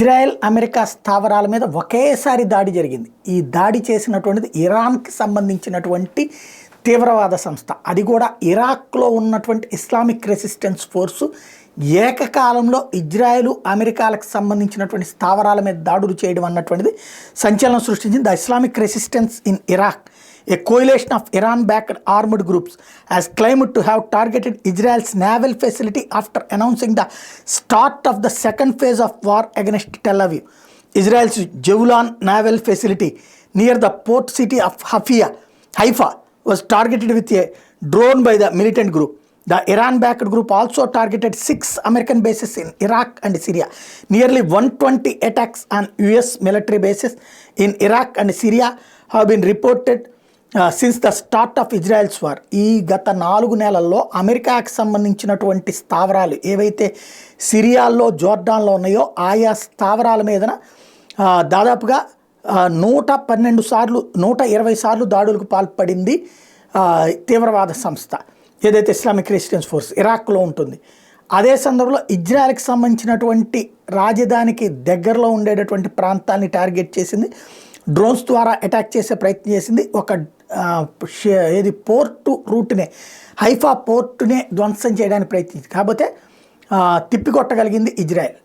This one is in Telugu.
ఇజ్రాయెల్ అమెరికా స్థావరాల మీద ఒకేసారి దాడి జరిగింది. ఈ దాడి చేసినటువంటిది ఇరాన్కి సంబంధించినటువంటి తీవ్రవాద సంస్థ. అది కూడా ఇరాక్లో ఉన్నటువంటి ఇస్లామిక్ రెసిస్టెన్స్ ఫోర్సు ఏకకాలంలో ఇజ్రాయెల్ అమెరికాలకు సంబంధించినటువంటి స్థావరాల మీద దాడులు చేయడం అన్నటువంటిది సంచలనం సృష్టించింది. The Islamic resistance in Iraq, a coalition of Iran-backed armed groups, has claimed to have targeted Israel's naval facility after announcing the start of the second phase of war against Tel Aviv. Israel's Javelin naval facility near the port city of Haifa was targeted with a drone by the militant group. The Iran-backed group also targeted 6 American bases in Iraq and Syria. Nearly 120 attacks on US military bases in Iraq and Syria have been reported since the start of Israel's war. ఈ గత 4 నెలల్లో అమెరికాకి సంబంధించినటువంటి స్థావరాలు ఏవైతే సిరియాల్లో, జోర్డాన్లో ఉన్నాయో ఆయా స్థావరాల మీదన దాదాపుగా 112 సార్లు 120 సార్లు దాడులకు పాల్పడింది తీవ్రవాద సంస్థ ఏదైతే ఇస్లామిక్ రెసిస్టెన్స్ ఫోర్స్ ఇరాక్లో ఉంటుంది. అదే సందర్భంలో ఇజ్రాయెల్కి సంబంధించినటువంటి రాజధానికి దగ్గరలో ఉండేటటువంటి ప్రాంతాన్ని టార్గెట్ చేసింది. డ్రోన్స్ ద్వారా అటాక్ చేసే ప్రయత్నం చేసింది. ఒక పోర్టు రూట్నే, హైఫా పోర్టునే ధ్వంసం చేయడానికి ప్రయత్నించింది. కాకపోతే తిప్పికొట్టగలిగింది ఇజ్రాయెల్.